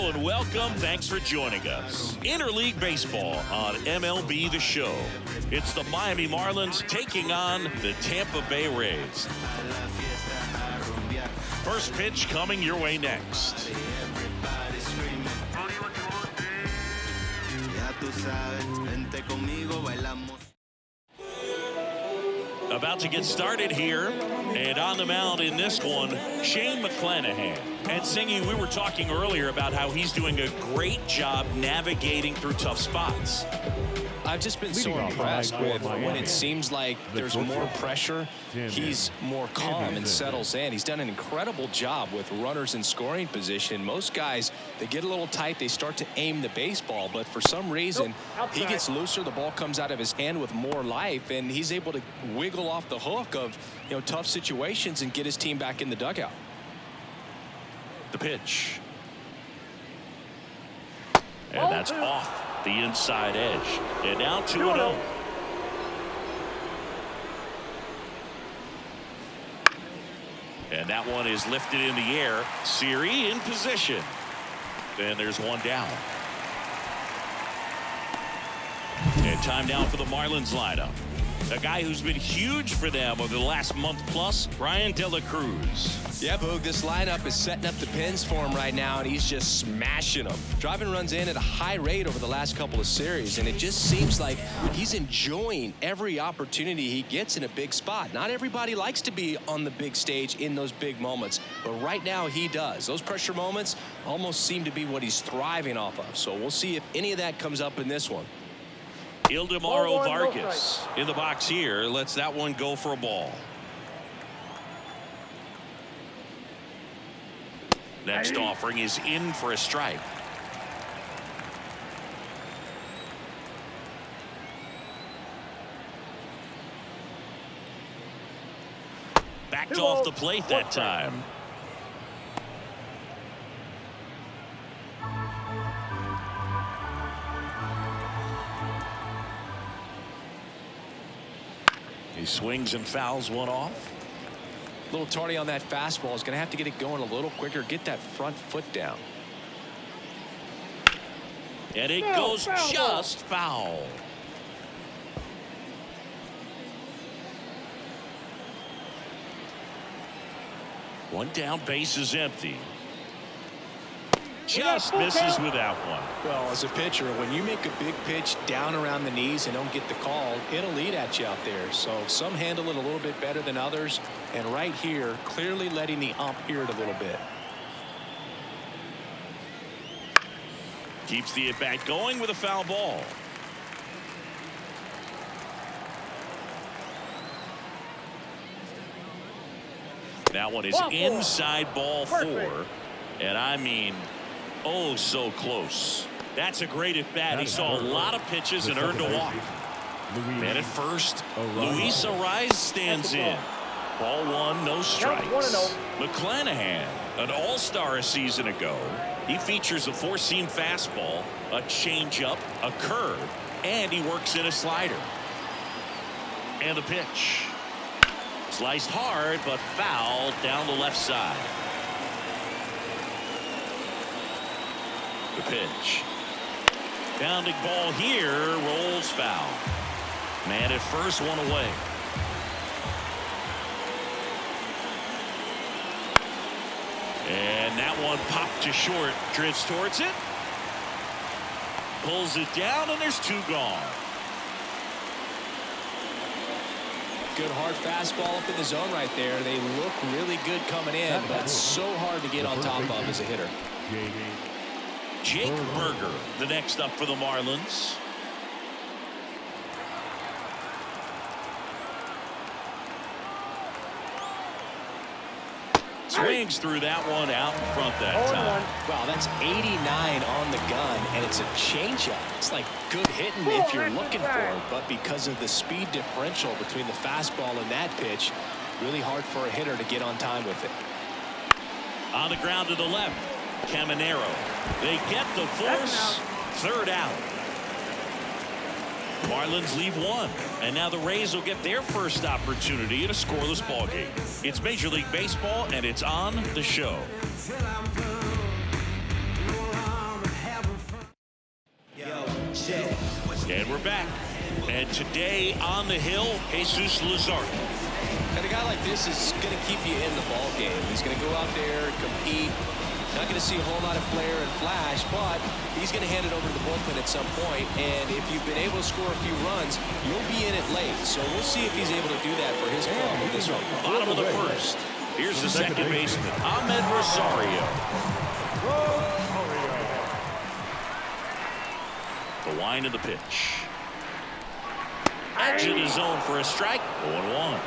Hello and welcome. Thanks for joining us. Interleague Baseball on MLB The Show. It's the Miami Marlins taking on the Tampa Bay Rays. First pitch coming your way next. About to get started here, and on the mound in this one, Shane McClanahan. And Singy, we were talking earlier about how he's doing a great job navigating through tough spots. I've just been so impressed with when it seems like there's more pressure, he's more calm and settles in. He's done an incredible job with runners in scoring position. Most guys, they get a little tight, they start to aim the baseball, but for some reason, he gets looser, the ball comes out of his hand with more life, and he's able to wiggle off the hook of, tough situations and get his team back in the dugout. The pitch. And that's off the inside edge. And now 2-0. And that one is lifted in the air. Siri in position. And there's one down. And time now for the Marlins lineup. A guy who's been huge for them over the last month plus, Brian De La Cruz. Yeah, Boog, this lineup is setting up the pins for him right now, and he's just smashing them. Driving runs in at a high rate over the last couple of series, and it just seems like he's enjoying every opportunity he gets in a big spot. Not everybody likes to be on the big stage in those big moments, but right now he does. Those pressure moments almost seem to be what he's thriving off of, so we'll see if any of that comes up in this one. Ildemaro Vargas in the box here. Lets that one go for a ball. Next offering is in for a strike. Backed off the plate that time. He swings and fouls one off. A little tardy on that fastball. Is going to have to get it going a little quicker. Get that front foot down. And it goes just foul. One down, base is empty. Just misses with that one. Well, as a pitcher, when you make a big pitch down around the knees and don't get the call, it'll eat at you out there. So some handle it a little bit better than others. And right here, clearly letting the ump hear it a little bit. Keeps the at-bat going with a foul ball. That one is inside ball 4. And I mean, oh, so close. That's a great at-bat. He saw a lot of pitches and earned a walk. Man at first, Luis Ariz stands in. Ball 1, no strikes. McClanahan, an all-star a season ago. He features a four-seam fastball, a changeup, a curve, and he works in a slider. And the pitch. Sliced hard, but foul down the left side. The pitch. Pounding ball here, rolls foul. Man at first, one away. And that one popped to short. Drifts towards it. Pulls it down, and there's 2 gone. Good hard fastball up in the zone right there. They look really good coming in, but so hard to get on top of as a hitter. Jake Berger, the next up for the Marlins. Swings through that one out in front that time. Wow, that's 89 on the gun, and it's a changeup. It's like good hitting if you're looking for it, but because of the speed differential between the fastball and that pitch, really hard for a hitter to get on time with it. On the ground to the left, Caminero. They get the force. 3rd out. Marlins leave 1, and now the Rays will get their first opportunity in a scoreless ballgame. It's Major League Baseball, and it's on the show. And we're back. And today on the hill, Jesus Lazard. And a guy like this is going to keep you in the ball game. He's going to go out there, compete. Not going to see a whole lot of flair and flash, but he's going to hand it over to the bullpen at some point. And if you've been able to score a few runs, you'll be in it late. So we'll see if he's able to do that for his club with this one. Bottom of the first. Here's the second baseman, Ahmed Rosario. The wind of the pitch. Edge in his zone for a strike. 0-1.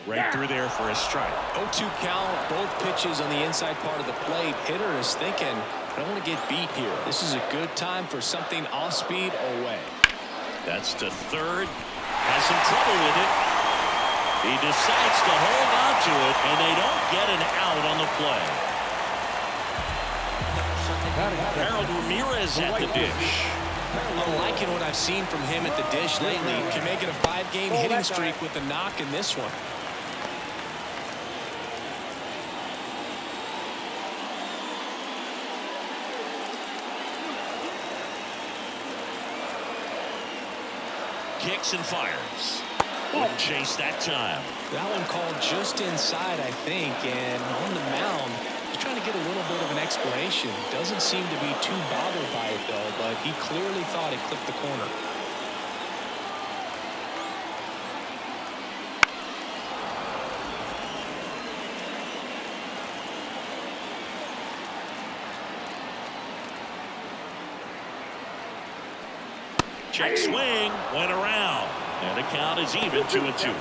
Right through there for a strike. 0-2 count, both pitches on the inside part of the plate. Hitter is thinking, I don't want to get beat here. This is a good time for something off speed away. That's to third. Has some trouble with it. He decides to hold on to it, and they don't get an out on the play. Harold Ramirez at the dish. I'm liking what I've seen from him at the dish lately. Can make it a 5-game hitting streak with a knock in this one. Kicks and fires. Wouldn't chase that time. That one called just inside, I think, and on the mound, he's trying to get a little bit of an explanation. Doesn't seem to be too bothered by it, though, but he clearly thought it clipped the corner. Check swing, went around, and the count is even, 2-2.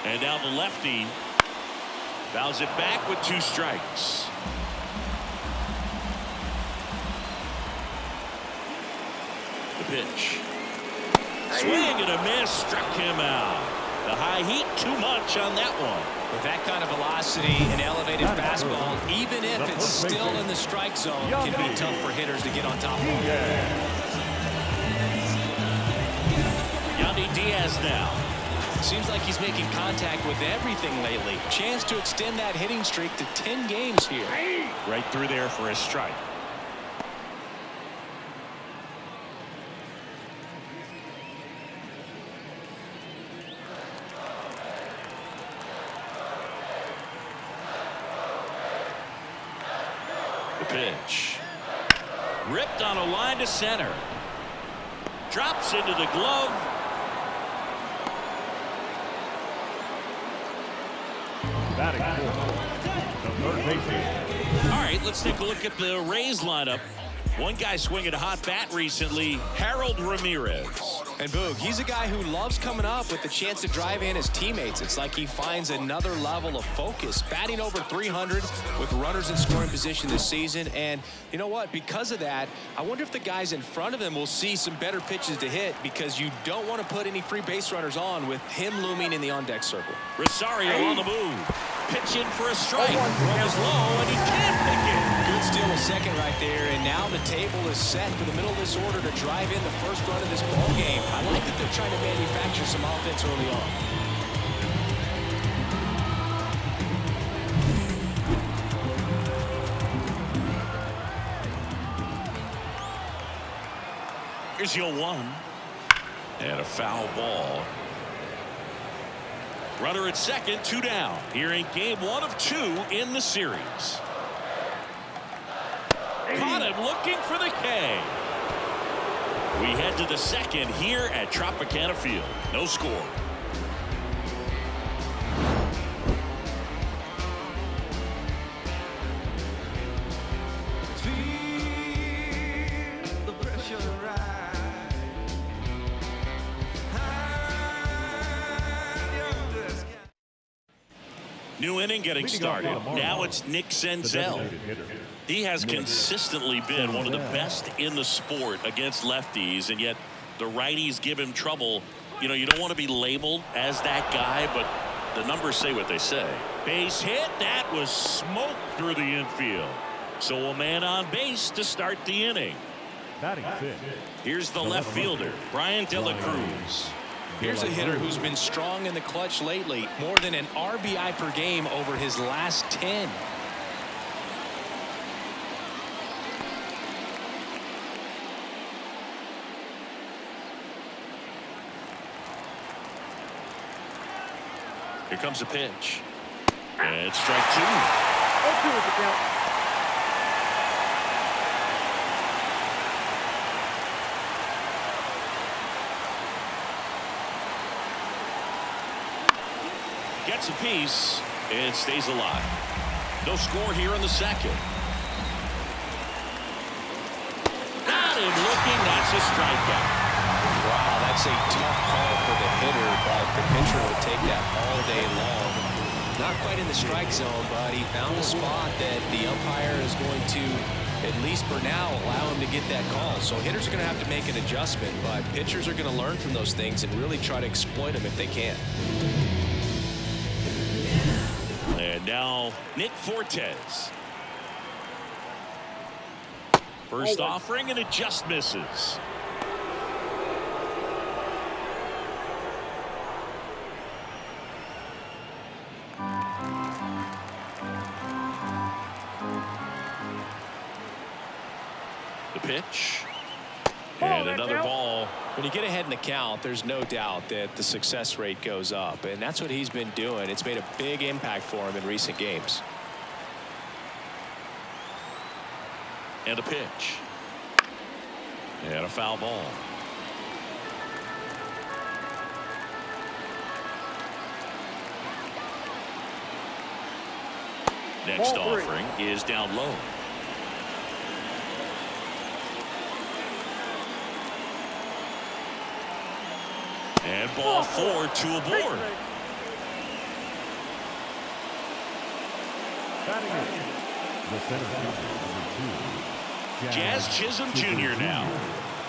And now the lefty fouls it back with 2 strikes. The pitch. Swing and a miss, struck him out. The high heat, too much on that one. With that kind of velocity and elevated fastball, even if it's still in the strike zone, can be tough for hitters to get on top of. Yandy Diaz now. Seems like he's making contact with everything lately. Chance to extend that hitting streak to 10 games here. Right through there for a strike. The pitch. Ripped on a line to center. Drops into the glove. All right, let's take a look at the Rays lineup. One guy swinging a hot bat recently, Harold Ramirez. And Boog, he's a guy who loves coming up with the chance to drive in his teammates. It's like he finds another level of focus. Batting over 300 with runners in scoring position this season. And you know what? Because of that, I wonder if the guys in front of him will see some better pitches to hit, because you don't want to put any free base runners on with him looming in the on-deck circle. Rosario on the move. Pitch in for a strike. Run is low, and he can't pick it. Good steal a second right there, and now the table is set for the middle of this order to drive in the first run of this ball game. I like that they're trying to manufacture some offense early on. Here's your 1. And a foul ball. Runner at second, 2 down. Here in game 1 of 2 in the series. Caught him looking for the K. We head to the second here at Tropicana Field. No score. New inning getting started. Now it's Nick Senzel. He has consistently been one of the best in the sport against lefties, and yet the righties give him trouble. You know, you don't want to be labeled as that guy, but the numbers say what they say. Base hit. That was smoked through the infield. So a man on base to start the inning. Here's the left fielder, Brian De La Cruz. Here's a hitter who's been strong in the clutch lately, more than an RBI per game over his last 10. Here comes a pitch. And it's strike 2. 0-2 is the count. Gets a piece. It stays alive. No score here in the second. Got him looking. That's a strikeout. Wow, that's a tough call for the hitter, but the pitcher will take that all day long. Not quite in the strike zone, but he found a spot that the umpire is going to, at least for now, allow him to get that call. So hitters are going to have to make an adjustment, but pitchers are going to learn from those things and really try to exploit them if they can. And now Nick Fortes. First offering, and it just misses. The pitch. And another ball. When you get ahead in the count, there's no doubt that the success rate goes up, and that's what he's been doing. It's made a big impact for him in recent games. And a pitch. And a foul ball. Next offering is down low. And ball 4, 2 aboard. Jazz Chisholm Jr. now.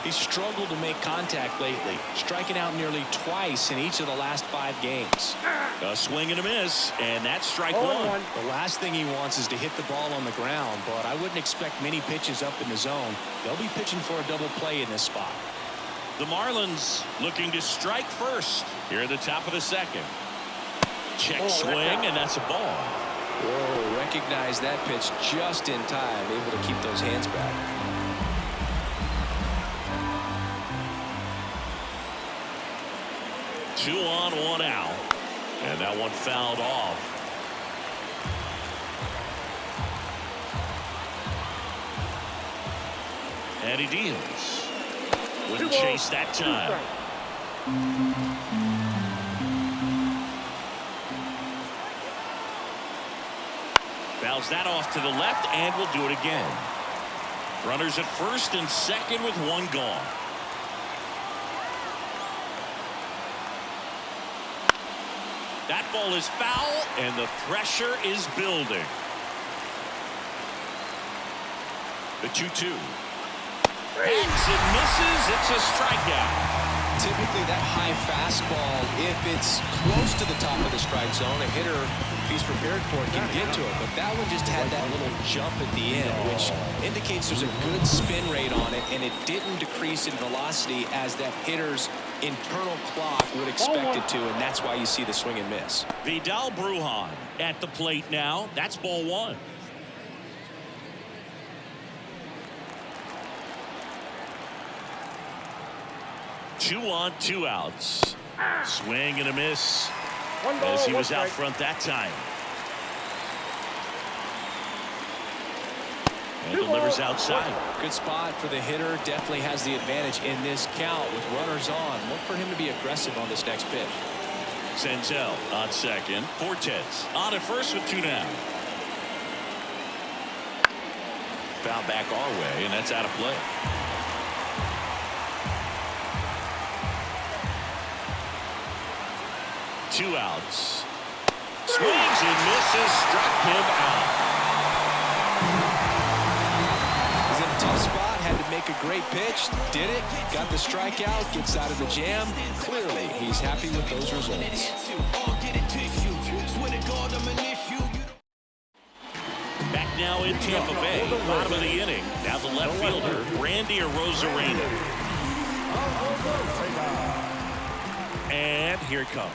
He's struggled to make contact lately, striking out nearly twice in each of the last 5 games. A swing and a miss, and that's strike 1. The last thing he wants is to hit the ball on the ground, but I wouldn't expect many pitches up in the zone. They'll be pitching for a double play in this spot. The Marlins looking to strike first here at the top of the second. Check swing, and that's a ball. Whoa, recognize that pitch just in time, able to keep those hands back. Two on, 1 out. And that one fouled off. And he deals. Wouldn't chase that time. Fouls that off to the left, and will do it again. Runners at first and second with 1 gone. That ball is foul, and the pressure is building. The 2-2. Hits and misses. It's a strikeout. Typically that high fastball, if it's close to the top of the strike zone, a hitter, if he's prepared for it, can get to it. But that one just had that little jump at the end, which indicates there's a good spin rate on it, and it didn't decrease in velocity as that hitter's internal clock would expect it to, and that's why you see the swing and miss. Vidal Brujan at the plate now. That's ball 1. Two on, 2 outs. Swing and a miss as he was out front that time. And delivers outside. Good spot for the hitter. Definitely has the advantage in this count with runners on. Look for him to be aggressive on this next pitch. Senzel on second. Fortes on at first with 2 down. Foul back our way, and that's out of play. Two outs. Swings and misses. Struck him out. He's in a tough spot. Had to make a great pitch. Did it. Got the strikeout. Gets out of the jam. Clearly, he's happy with those results. Back now in Tampa Bay, bottom of the inning. Now the left fielder, Randy Arozarena. And here it comes.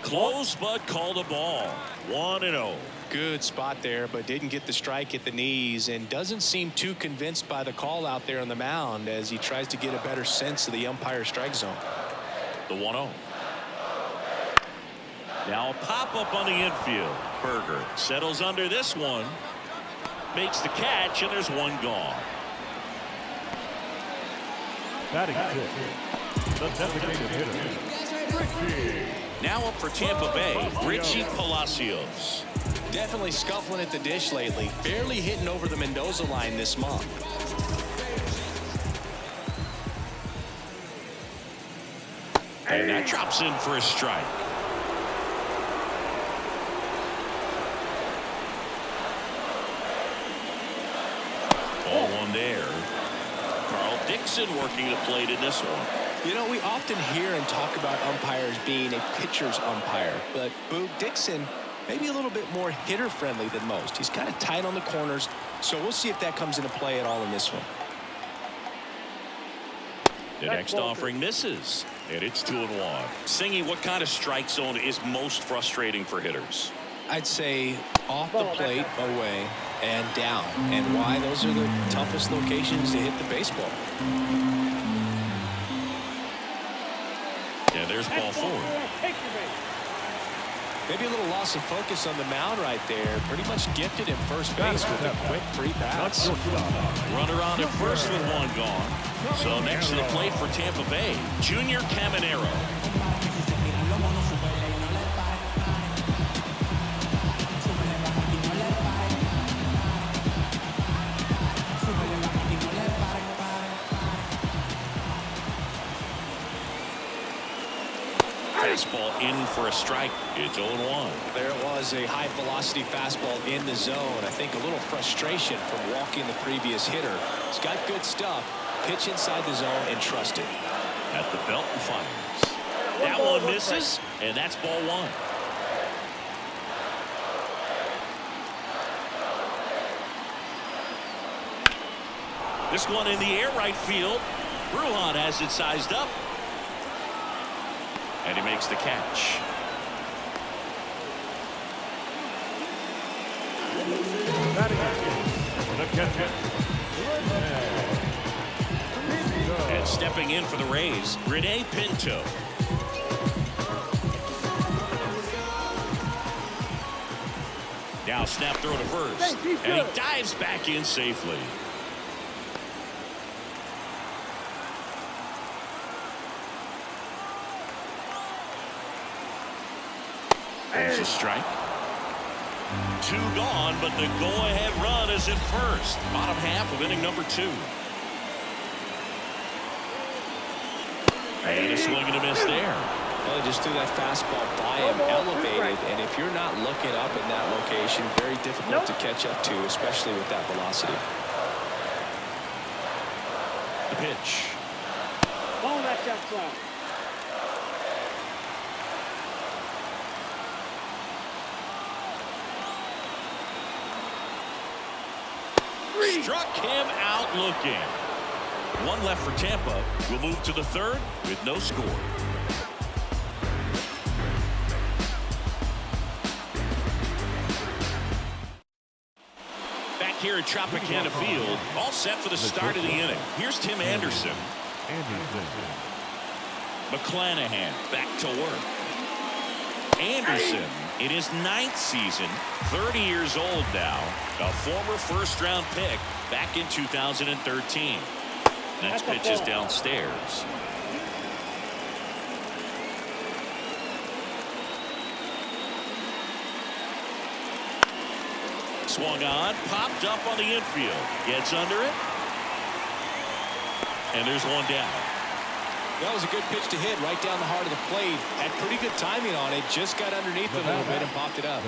Close, but called a ball. 1-0. Good spot there, but didn't get the strike at the knees, and doesn't seem too convinced by the call out there on the mound as he tries to get a better sense of the umpire strike zone. The 1-0. Now a pop-up on the infield. Berger settles under this one. Makes the catch, and there's one gone. Batting fifth, the designated hitter, now up for Tampa Bay, Richie Palacios. Definitely scuffling at the dish lately. Barely hitting over the Mendoza line this month. And that drops in for a strike. Ball one there. Carl Dixon working the plate in this one. You know, we often hear and talk about umpires being a pitcher's umpire, but Boog Dixon maybe a little bit more hitter friendly than most. He's kind of tight on the corners, so we'll see if that comes into play at all in this one. The next offering misses, and it's 2-1. Singy, what kind of strike zone is most frustrating for hitters? I'd say off the plate, away, and down. And why? Those are the toughest locations to hit the baseball. Yeah, there's ball 4. Maybe a little loss of focus on the mound right there. Pretty much gifted at first base with a quick free pass. Runner on at first with one gone. So next to the plate for Tampa Bay, Junior Caminero. Fastball in for a strike. It's 0-1. There was a high velocity fastball in the zone. I think a little frustration from walking the previous hitter. He's got good stuff. Pitch inside the zone and trust it. At the belt and fires. That one misses, and that's ball 1. This one in the air right field. Brujan has it sized up. And he makes the catch. And stepping in for the Rays, Rene Pinto. Now snap throw to first. And he dives back in safely. There's a strike. 2 gone, but the go-ahead run is at first. Bottom half of inning number 2. And a swing and a miss there. Well, just threw that fastball by him, elevated, and if you're not looking up in that location, very difficult to catch up to, especially with that velocity. The pitch. Ball that jumps out. Struck him out looking. 1 left for Tampa. We'll move to the 3rd with no score. Back here at Tropicana Field, all set for the start of the inning. Here's Tim Anderson. McClanahan back to work. Anderson in his 9th season, 30 years old now, a former first-round pick back in 2013. Next pitch is downstairs. Swung on, popped up on the infield, gets under it, and there's one down. That was a good pitch to hit right down the heart of the plate. Had pretty good timing on it. Just got underneath it a little bit and popped it up.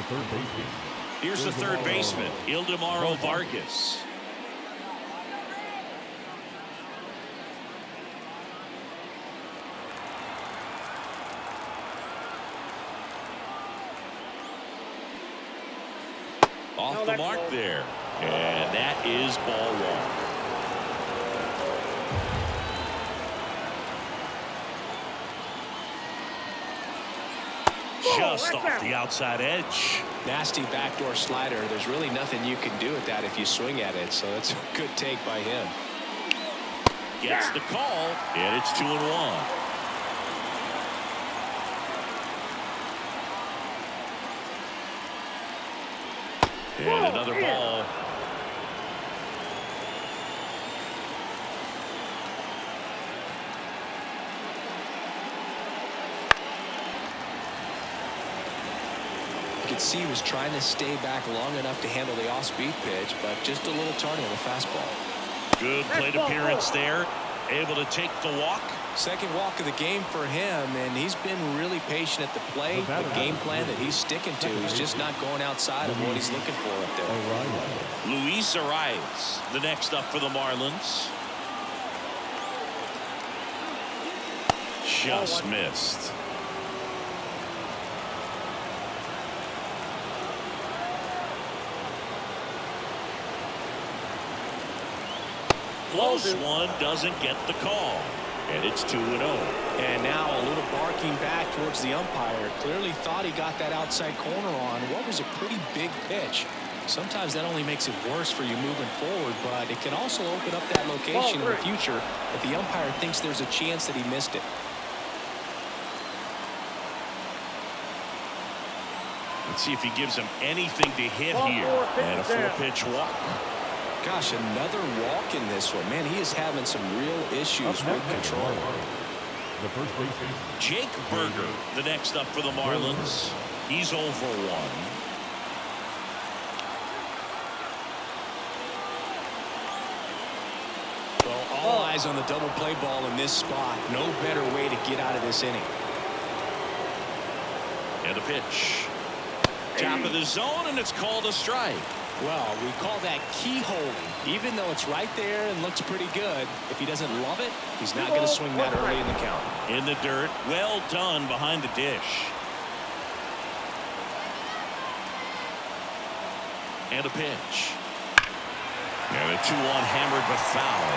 Here's the third baseman, Ildemaro Vargas. Off the mark there. And that is ball one. Just off the outside edge. Nasty backdoor slider. There's really nothing you can do with that if you swing at it. So that's a good take by him. Gets the call, and it's 2-1. And another ball. You could see he was trying to stay back long enough to handle the off-speed pitch, but just a little tardy on the fastball. Good plate appearance there. Able to take the walk. Second walk of the game for him, and he's been really patient at the plate. The game plan that he's sticking to, he's just not going outside of what he's looking for up there. Luis Arias, the next up for the Marlins. Just missed. Close one, doesn't get the call. And it's 2-0. And now a little barking back towards the umpire. Clearly thought he got that outside corner on what was a pretty big pitch. Sometimes that only makes it worse for you moving forward, but it can also open up that location in the future if the umpire thinks there's a chance that he missed it. Let's see if he gives him anything to hit here. And a 4-pitch walk. Gosh, another walk in this one. Man, he is having some real issues with control. The first baseman, Jake Berger, the next up for the Marlins. He's 0 for 1. Well, all eyes on the double play ball in this spot. No better way to get out of this inning. And a pitch. Top of the zone, and it's called a strike. Well, we call that keyholing. Even though it's right there and looks pretty good, if he doesn't love it, he's not going to swing that early in the count. In the dirt. Well done behind the dish. And a pitch. And a 2-1 hammered but foul.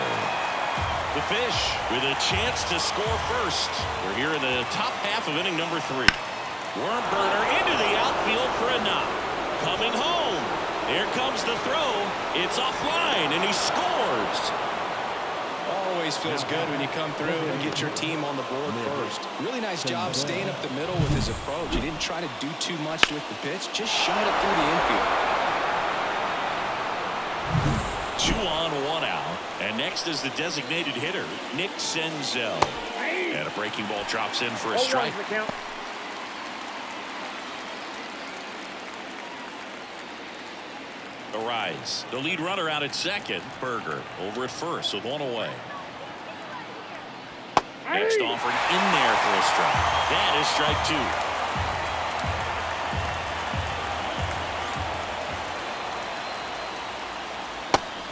The Fish with a chance to score first. We're here in the top half of inning number 3. Worm burner into the outfield for a knock. Coming home. Here comes the throw. It's offline, and he scores. Always feels good when you come through and get your team on the board first. Really nice job staying up the middle with his approach. He didn't try to do too much with the pitch. Just shot it through the infield. 2 on, 1 out. And next is the designated hitter, Nick Senzel. And a breaking ball drops in for a strike. Arise. The lead runner out at second. Berger over at first with 1 away. Next offering in there for a strike. That is strike 2.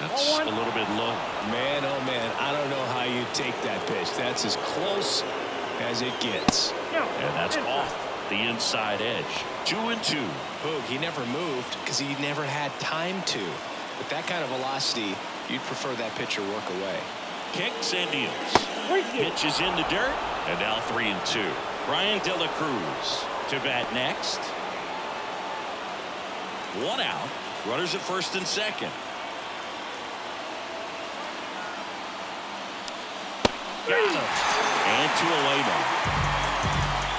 That's a little bit low. Man, oh man, I don't know how you take that pitch. That's as close as it gets. And that's off the inside edge. 2-2. Boog, he never moved because he never had time to. With that kind of velocity, you'd prefer that pitcher work away. Kicks and deals. Pitch is in the dirt. And now 3-2. Brian De La Cruz to bat next. 1 out. Runners at first and second. Got him. And 2 away now.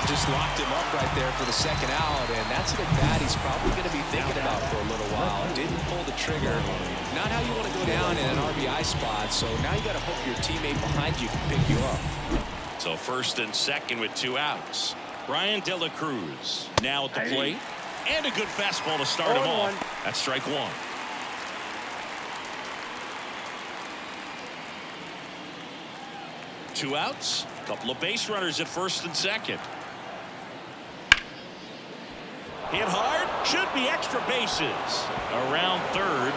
Just locked him up right there for the second out, and that's an at-bat he's probably going to be thinking about for a little while. Didn't pull the trigger. Not how you want to go down in an RBI spot, so now you got to hope your teammate behind you can pick you up. So first and second with 2 outs. Brian De La Cruz now at the plate, and a good fastball to start him off. That's strike 1. Two outs. Couple of base runners at first and second. Hit hard. Should be extra bases. Around third.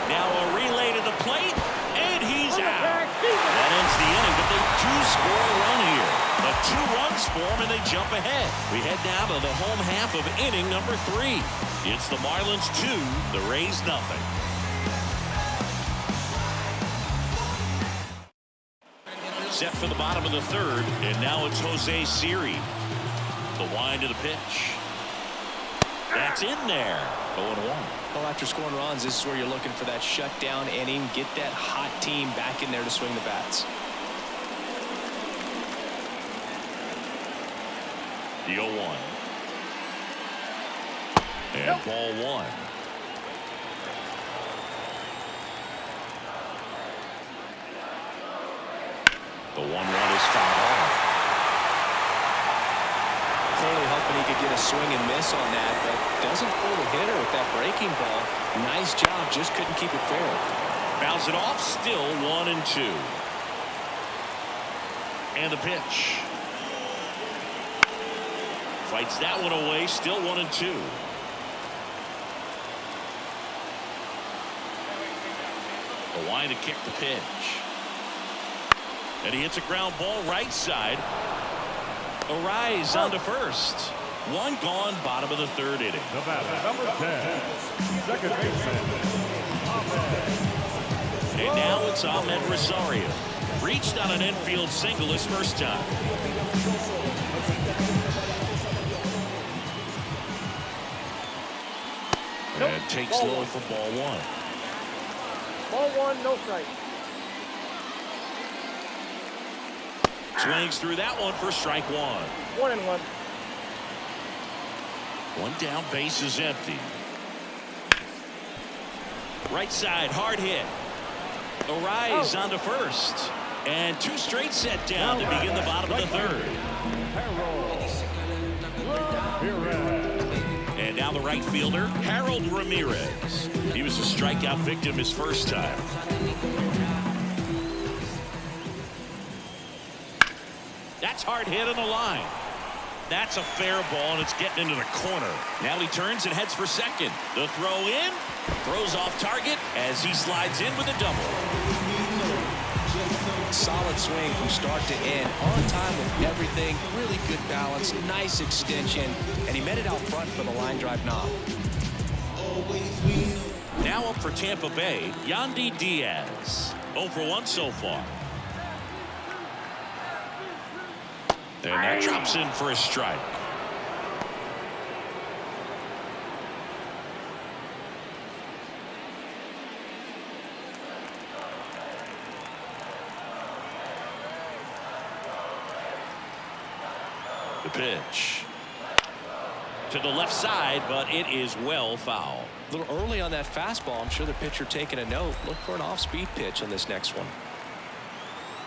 Now a relay to the plate. And he's out. That ends the inning, but they do score a run here. But 2 runs for them, and they jump ahead. We head now to the home half of inning number 3. It's the Marlins 2, the Rays nothing. Set for the bottom of the 3rd, and now it's Jose Siri. The wind of the pitch. That's in there. 0-1. Well, after scoring runs, this is where you're looking for that shutdown inning. Get that hot team back in there to swing the bats. The 0-1. And ball 1. The 1-1 is fouled off. Clearly hoping he could get a swing and miss on that, but doesn't fool the hitter with that breaking ball. Nice job, just couldn't keep it fair. Fouls it off, still 1-2. And the pitch. Fights that one away, still 1-2. The line to kick the pitch. And he hits a ground ball right side. A rise onto first. 1 gone, bottom of the 3rd inning. The batter, number 10, second baseman, Ahmed. And now it's Ahmed Rosario. Reached on an infield single his first time. And takes low for ball 1. Ball 1, no strike. Swings through that one for strike 1. 1-1. 1 down, base is empty. Right side, hard hit. A rise onto first. And 2 straight set down to begin the bottom of the 3rd. And now the right fielder, Harold Ramirez. He was a strikeout victim his first time. That's hard hit on the line. That's a fair ball, and it's getting into the corner. Now he turns and heads for second. The throw in, throws off target as he slides in with a double. Solid swing from start to end. On time with everything. Really good balance. Nice extension. And he met it out front for the line drive knob. Now up for Tampa Bay, Yandy Diaz. 0 for 1 so far. And that drops in for a strike. The pitch. To the left side, but it is well foul. A little early on that fastball. I'm sure the pitcher taking a note. Look for an off-speed pitch on this next one.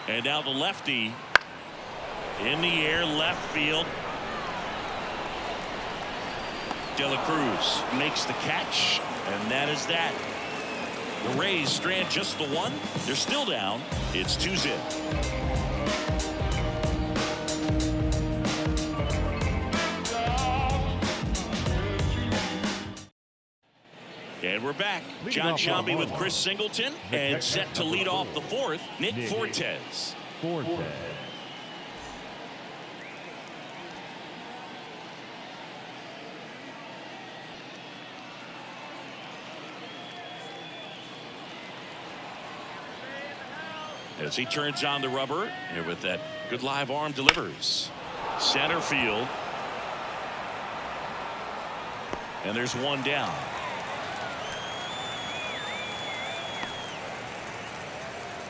And now the lefty. In the air, left field. De La Cruz makes the catch, and that is that. The Rays strand just the 1. They're still down. It's 2-0. And we're back. John Shambi with Chris Singleton, and set to lead off the 4th, Nick Fortes. As he turns on the rubber, here with that good live arm, delivers. Center field. And there's 1 down.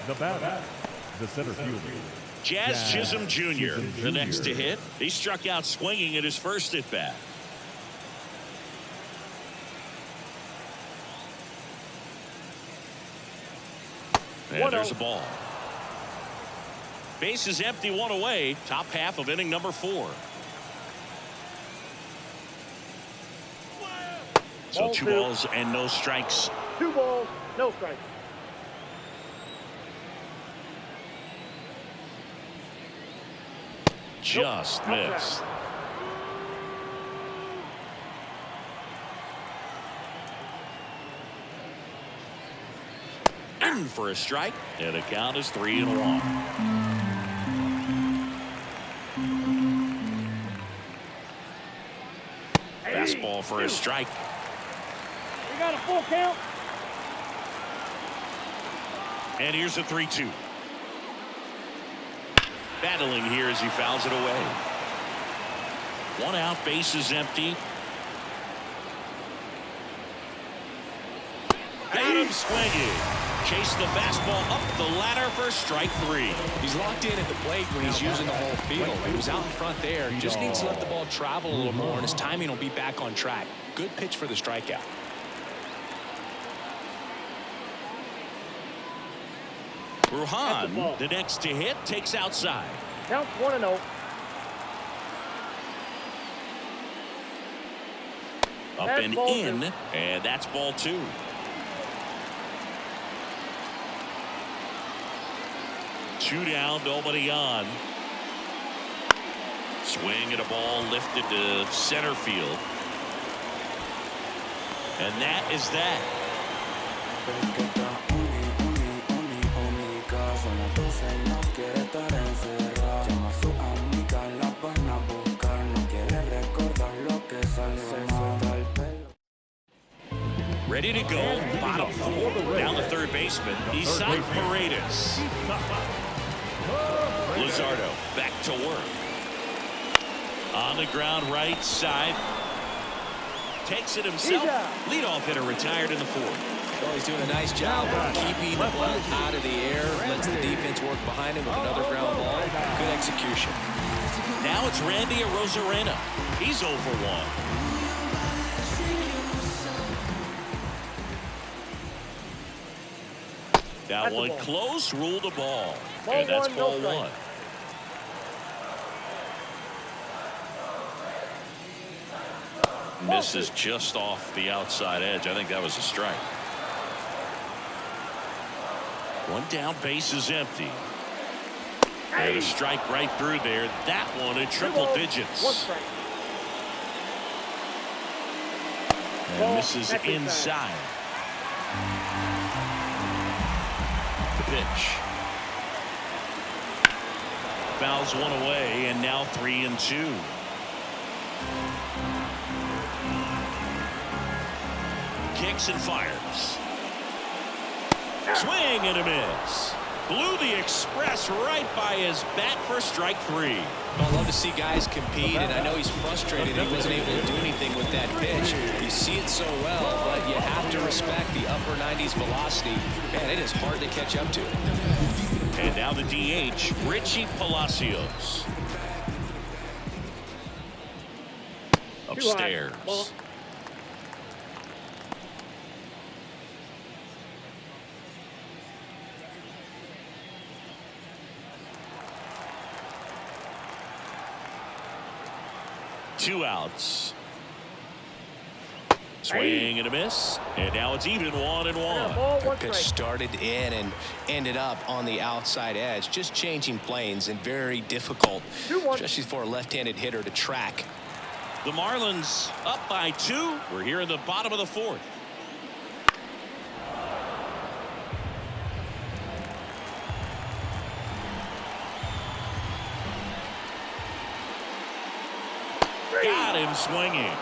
The batter, the center fielder, Jazz Chisholm Jr. The next to hit. He struck out swinging at his first at bat. And there's a ball. Base is empty, 1 away. Top half of inning number 4. So Ball 2 2. balls and no strikes. 2 balls, no strikes. Just missed. In for a strike, and the count is 3-1. Fastball for a strike. We got a full count. And here's a 3-2. Battling here as he fouls it away. 1 out, base is empty. Got him swinging. Chase the fastball up the ladder for strike 3. He's locked in at the plate when he's using the whole field. He was out in front there. Just needs to let the ball travel a little more, and his timing will be back on track. Good pitch for the strikeout. Ruhan, the next to hit, takes outside. Count 1-0. Up That's and ball in, 2. and that's ball 2. Two down, nobody on. Swing and a ball lifted to center field. And that is that. Ready to go, bottom 4, down the third baseman, Isaac Paredes. Luzardo back to work. On the ground right side. Takes it himself. Leadoff hitter retired in the 4th. Well, he's doing a nice job of keeping the ball out of the air. Lets the defense work behind him with another ground ball. Good execution. Now it's Randy Arozarena. He's 0 for 1. That one close, ruled a ball. And that's ball 1. Misses just off the outside edge. I think that was a strike. 1 down, base is empty. And a strike right through there. That one in triple digits. And misses inside. The pitch. Fouls one away, and now 3-2. Kicks and fires. Swing and a miss. Blew the express right by his bat for strike 3. I love to see guys compete, and I know he's frustrated he wasn't able to do anything with that pitch. You see it so well, but you have to respect the upper 90s velocity. Man, it is hard to catch up to. And now the DH, Richie Palacios. Upstairs. Two outs. Swing and a miss. And now it's even 1-1. The pitch started in and ended up on the outside edge. Just changing planes and very difficult, especially for a left-handed hitter to track. The Marlins up by 2. We're here in the bottom of the 4th. Got him swinging.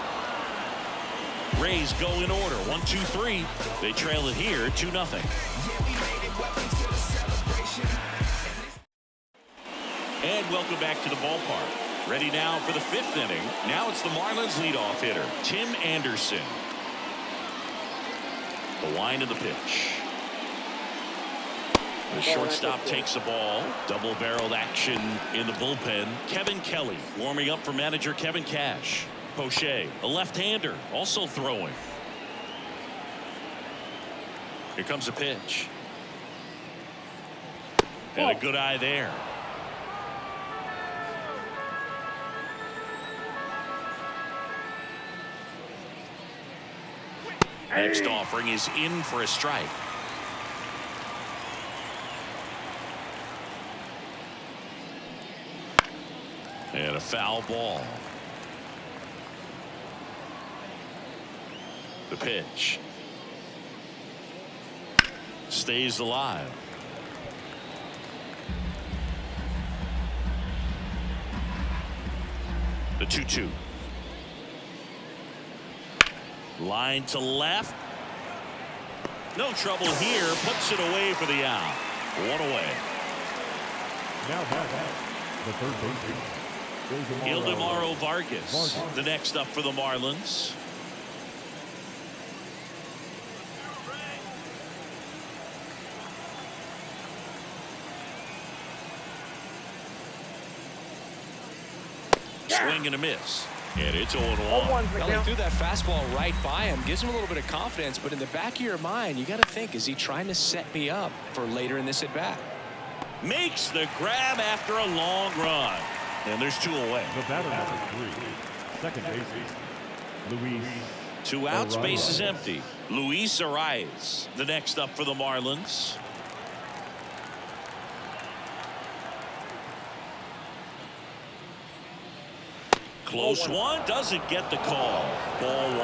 Rays go in order. 1-2-3. They trail it here 2-0. And welcome back to the ballpark. Ready now for the 5th inning. Now it's the Marlins leadoff hitter, Tim Anderson. The wind of the pitch. The shortstop takes the ball. Double-barreled action in the bullpen. Kevin Kelly warming up for manager Kevin Cash. Poche, a left-hander, also throwing. Here comes a pitch. And a good eye there. Next offering is in for a strike. And a foul ball. The pitch. Stays alive. The 2-2. Line to left. No trouble here. Puts it away for the out. One away. Now back. The third baseman. Ildemaro Vargas. The next up for the Marlins. Swing and a miss. And it's 0-1. Well, he threw that fastball right by him. Gives him a little bit of confidence. But in the back of your mind, you got to think, is he trying to set me up for later in this at-bat? Makes the grab after a long run. And there's 2 away. The batter number 3. Second baseman. Luis. 2 outs. Base is empty. Luis Arias. The next up for the Marlins. Close one. Doesn't get the call. Ball 1.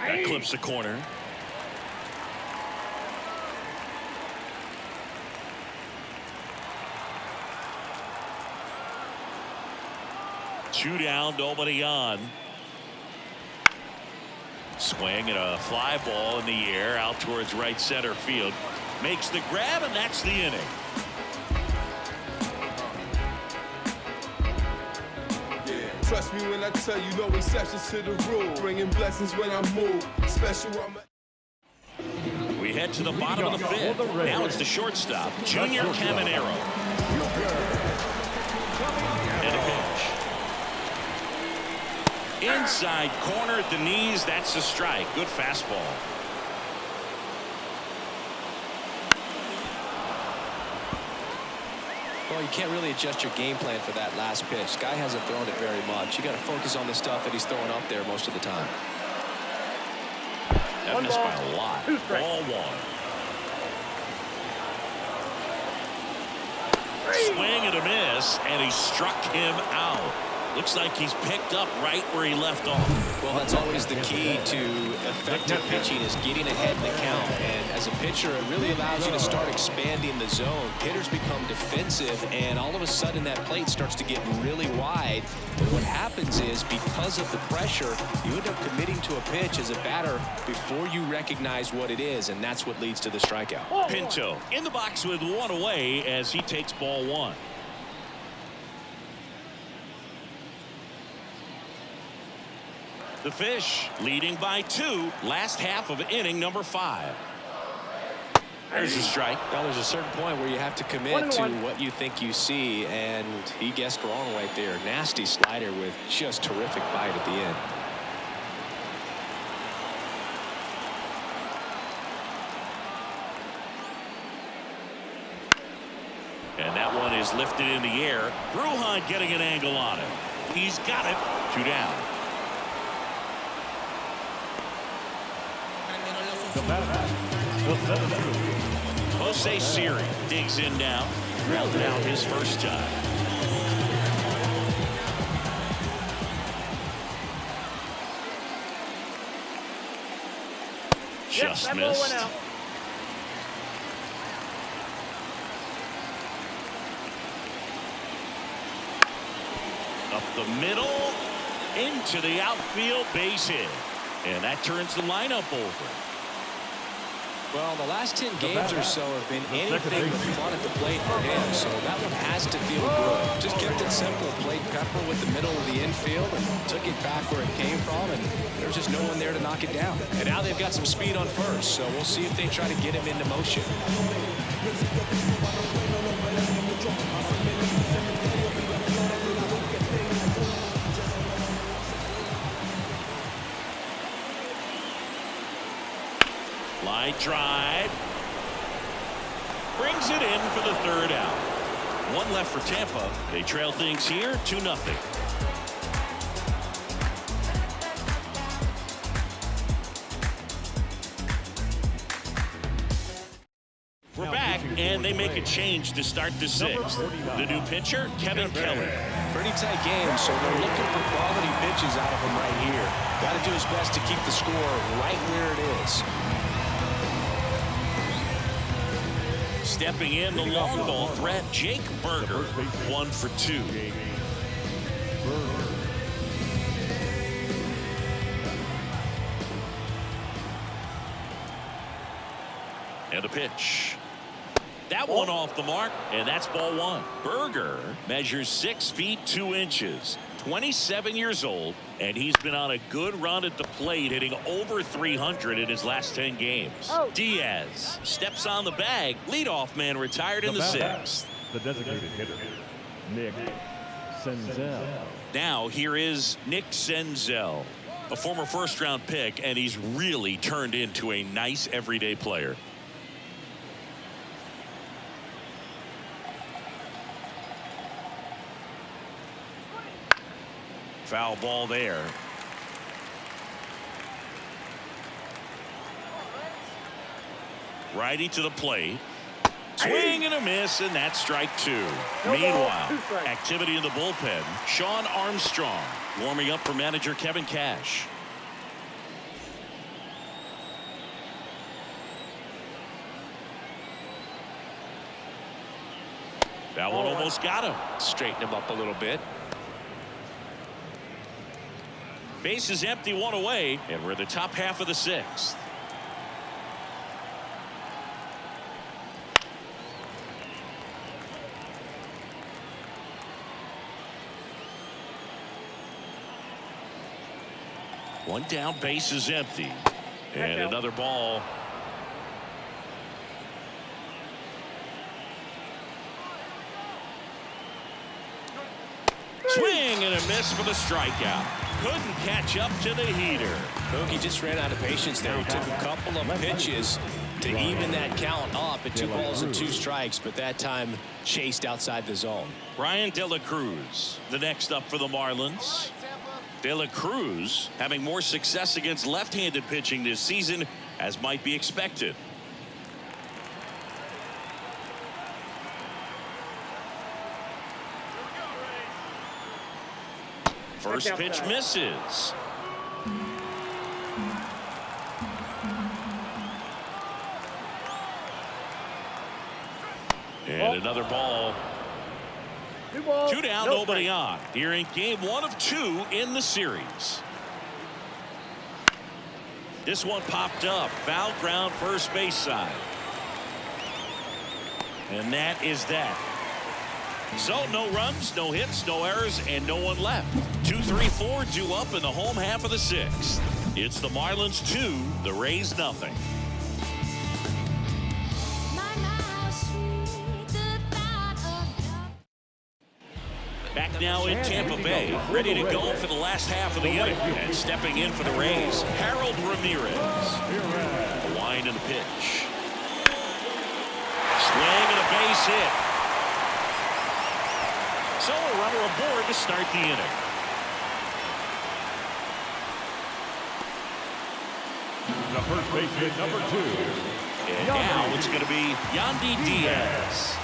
That clips the corner. Two down, nobody on. Swing and a fly ball in the air out towards right center field. Makes the grab, and that's the inning. Trust me when I tell you, no exceptions to the rule. Bringing blessings when I move. Special on my. We head to the bottom of the 5th. Now it's the shortstop, Junior Caminero. And a pitch. Inside corner at the knees. That's a strike. Good fastball. Well, you can't really adjust your game plan for that last pitch. Guy hasn't thrown it very much. You got to focus on the stuff that he's throwing up there most of the time. That missed by a lot. Ball 1. Swing and a miss, and he struck him out. Looks like he's picked up right where he left off. Well, that's always the key to effective pitching, is getting ahead in the count. And as a pitcher, it really allows you to start expanding the zone. Hitters become defensive, and all of a sudden that plate starts to get really wide. But what happens is, because of the pressure, you end up committing to a pitch as a batter before you recognize what it is, and that's what leads to the strikeout. Pinto in the box with 1 away as he takes ball 1. The Fish leading by 2. Last half of inning number 5. There's a strike. Well, there's a certain point where you have to commit to what you think you see, and he guessed wrong right there. Nasty slider with just terrific bite at the end. And that one is lifted in the air. Brujan getting an angle on it. He's got it. 2 down. Jose Siri digs in now. Grounded out his first time. Just missed. Up the middle, into the outfield, base hit. And that turns the lineup over. Well, the last 10 games or so have been anything but fun at the plate for him, so that one has to feel good. Just kept it simple, played pepper with the middle of the infield, and took it back where it came from, and there's just no one there to knock it down. And now they've got some speed on first, so we'll see if they try to get him into motion. Line drive. Brings it in for the 3rd out. 1 left for Tampa. They trail things here 2-0. We're back, and they make a change to start the 6th. The new pitcher, Kevin Kelly. Pretty tight game, so they're looking for quality pitches out of him right here. Got to do his best to keep the score right where it is. Stepping in, the long ball threat, Jake Berger, 1 for 2. And the pitch. That one off the mark, and that's ball 1. Berger measures 6 feet 2 inches, 27 years old, and he's been on a good run at the plate, hitting over 300 in his last 10 games. Diaz steps on the bag. Leadoff man retired in the 6th. The designated hitter, Nick Senzel. Now here is Nick Senzel, a former first-round pick, and he's really turned into a nice everyday player. Foul ball there. Righty to the plate. Swing and a miss, and that's strike 2. Meanwhile, activity in the bullpen. Sean Armstrong warming up for manager Kevin Cash. That one almost got him. Straighten him up a little bit. Base is empty, 1 away, and we're in the top half of the 6th. One down, base is empty, and another ball. Swing and a miss for the strikeout. Couldn't catch up to the heater. He just ran out of patience there. He took a couple of pitches to even that count up at 2 balls and 2 strikes, but that time chased outside the zone. Brian De La Cruz, the next up for the Marlins. De La Cruz having more success against left-handed pitching this season, as might be expected. First pitch misses. And another ball. 2 down, nobody on. Here in game 1 of 2 in the series. This one popped up. Foul ground, first base side. And that is that. So no runs, no hits, no errors, and no one left. 2, 3, 4 due up in the home half of the 6th. It's the Marlins 2, the Rays nothing. Back now in Tampa Bay, ready to go for the last half of the inning. And stepping in for the Rays, Harold Ramirez. A wind and a pitch. Swing and a base hit. So a runner aboard to start the inning. The first baseman, number 2. And now it's going to be Yandy Diaz.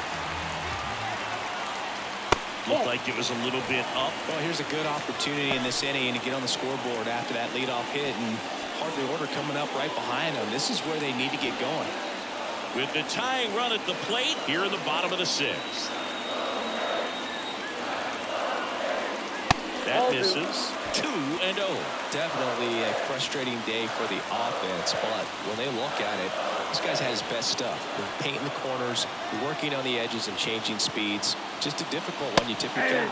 Looked like it was a little bit up. Well, here's a good opportunity in this inning to get on the scoreboard after that leadoff hit, and hardly order coming up right behind them. This is where they need to get going. With the tying run at the plate here in the bottom of the 6th. That misses. 2-0. Definitely a frustrating day for the offense, but when they look at it, this guy's had his best stuff. Painting the corners, working on the edges and changing speeds. Just a difficult one you typically.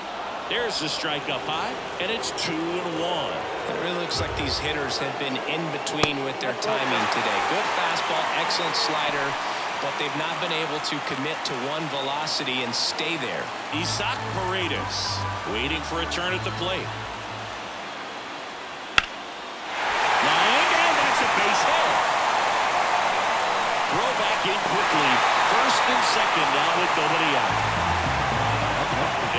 There's the strike up high, and it's 2-1. It really looks like these hitters have been in between with their timing today. Good fastball, excellent slider, but they've not been able to commit to one velocity and stay there. Isaac Paredes waiting for a turn at the plate. Line, and that's a base hit. Throw back in quickly. First and second now with nobody out.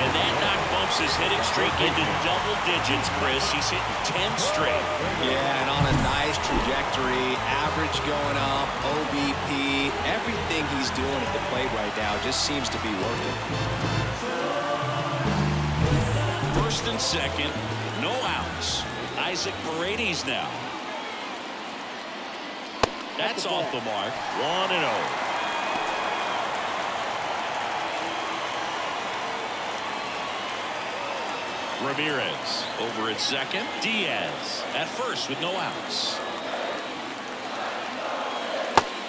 And that knock bumps his hitting streak into double digits, Chris. He's hitting 10 straight. Yeah, and on a nice trajectory. Average going up, OBP. Everything he's doing at the plate right now just seems to be working. First and second, no outs. Isaac Paredes now. That's off the mark. 1-0. Ramirez over at second. Diaz at first with no outs.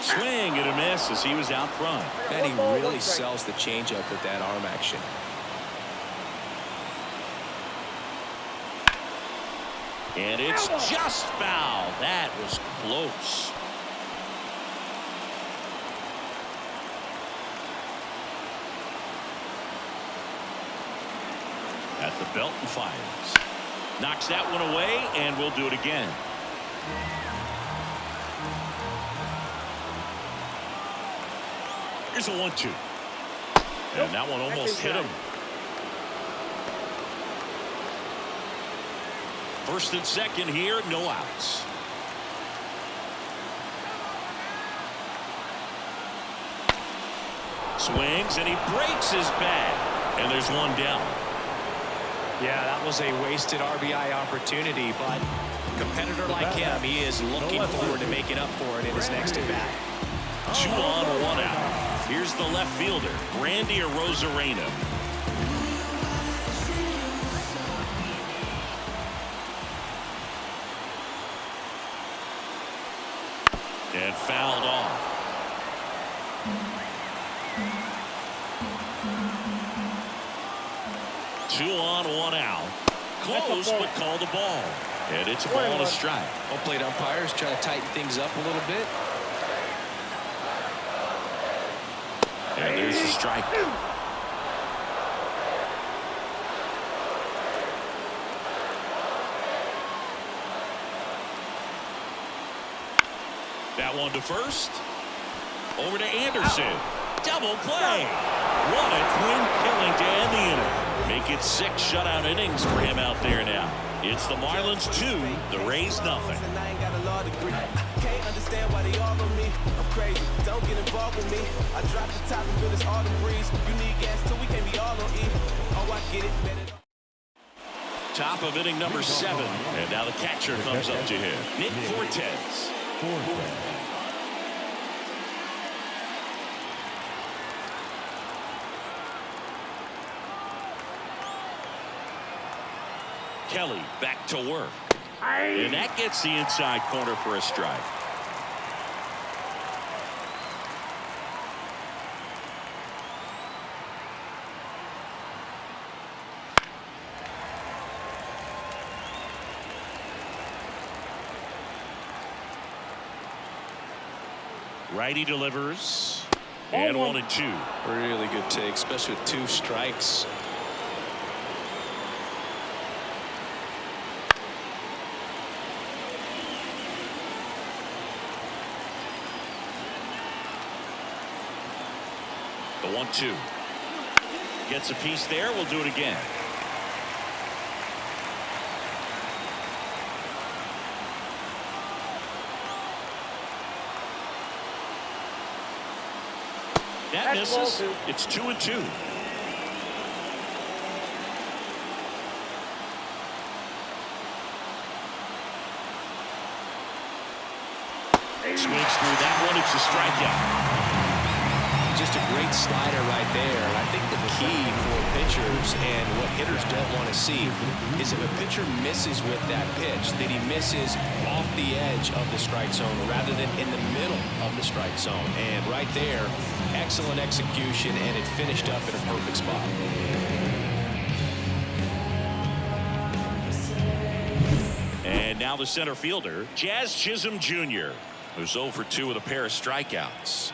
Swing and a miss as he was out front. And he really sells the changeup with that arm action. And it's just foul. That was close. At the belt and fires. Knocks that one away, and we'll do it again. Here's a 1-2. And that one almost hit him. First and second here, no outs. Swings, and he breaks his bat. And there's one down. Yeah, that was a wasted RBI opportunity, but a competitor like him, he is looking forward to making up for it in his next at-bat. 2 on, 1 out. Here's the left fielder, Randy Arozarena. And fouled off. Two on, 1 out. Close, but call the ball. And it's a ball and a strike. Well played, umpires. Try to tighten things up a little bit. And there's the strike. That one to first. Over to Anderson. Double play. What a clean killing to end the inning. Make it 6 shutout innings for him out there now. It's the Marlins 2, the Rays nothing. Can't understand why they all on me. I'm crazy. Don't get involved with me. I drop the top and feel this autumn breeze. You need gas too. We can't be all on E. Oh, I get it. Top of inning number 7. And now the catcher comes up to him. Nick Fortes. Kelly back to work. And that gets the inside corner for a strike. Righty delivers. And 1-2. Really good take, especially with 2 strikes. The 1-2. Gets a piece there. We'll do it again. That misses. It's 2-2. Swings through that one. It's a strikeout. Just a great slider right there. And I think the key for pitchers and what hitters don't want to see is if a pitcher misses with that pitch, that he misses off the edge of the strike zone rather than in the middle of the strike zone. And right there, excellent execution, and it finished up in a perfect spot. And now the center fielder, Jazz Chisholm Jr., who's 0 for 2 with a pair of strikeouts.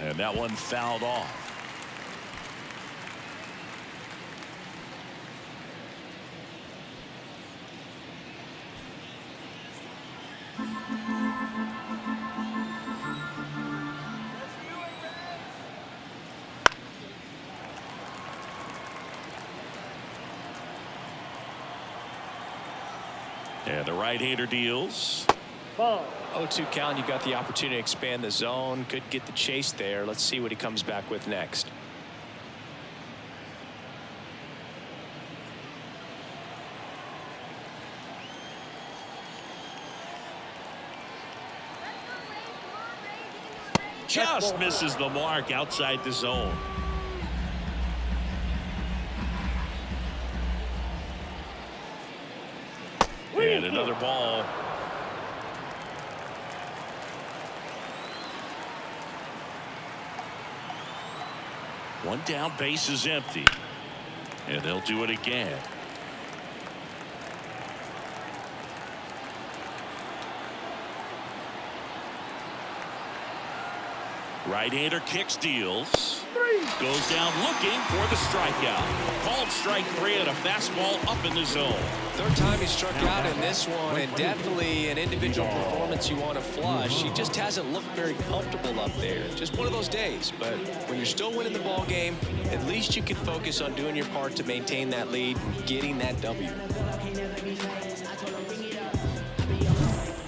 And that one fouled off. And the right-hander deals. 0-2 count. You got the opportunity to expand the zone. Could get the chase there. Let's see what he comes back with next. Just misses the mark outside the zone. And another ball. One down, base is empty. And they'll do it again. Right-hander kicks, deals. Goes down looking for the strikeout. Called strike 3 and a fastball up in the zone. Third time he struck out in this one, and definitely an individual performance you want to flush. He just hasn't looked very comfortable up there. Just one of those days. But when you're still winning the ball game, at least you can focus on doing your part to maintain that lead and getting that W.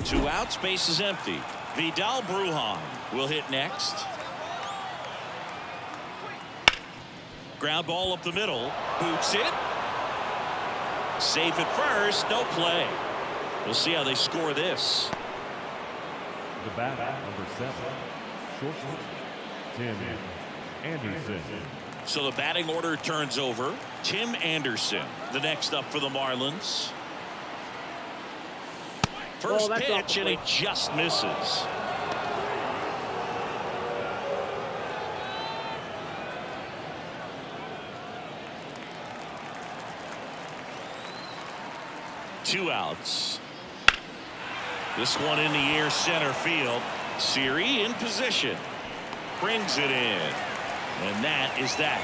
2 outs, base is empty. Vidal Brujan will hit next. Ground ball up the middle. Boots it. Safe at first. No play. We'll see how they score this. The bat, number 7, shortstop, Tim Anderson. So the batting order turns over. Tim Anderson, the next up for the Marlins. First pitch, and it just misses. Two outs. This one in the air, center field. Siri in position. Brings it in. And that is that.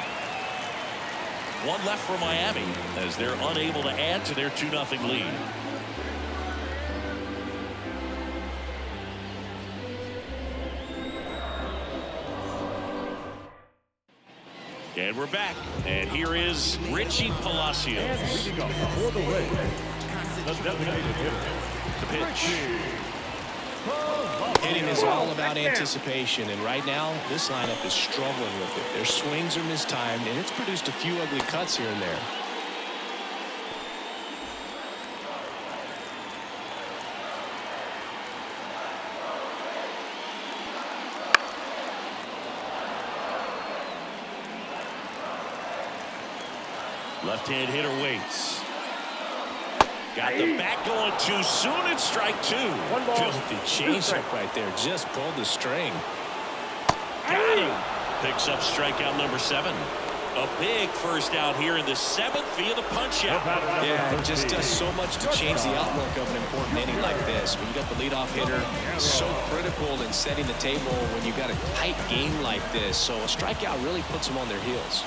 One left for Miami as they're unable to add to their 2-0 lead. And we're back. And here is Richie Palacios. Leading up for the Rays, the designated hitter. The pitch. Hitting is all about anticipation, and right now this lineup is struggling with it. Their swings are mistimed, and it's produced a few ugly cuts here and there. Left-hand hitter waits. Got the bat going too soon. It's strike 2. Filthy changeup right there. Just pulled the string. Got him. Picks up strikeout number 7. A big first out here in the 7th via the punch out. Yeah, it just does so much to change the outlook of an important inning like this. When you got the leadoff hitter, so critical in setting the table when you got a tight game like this. So a strikeout really puts them on their heels.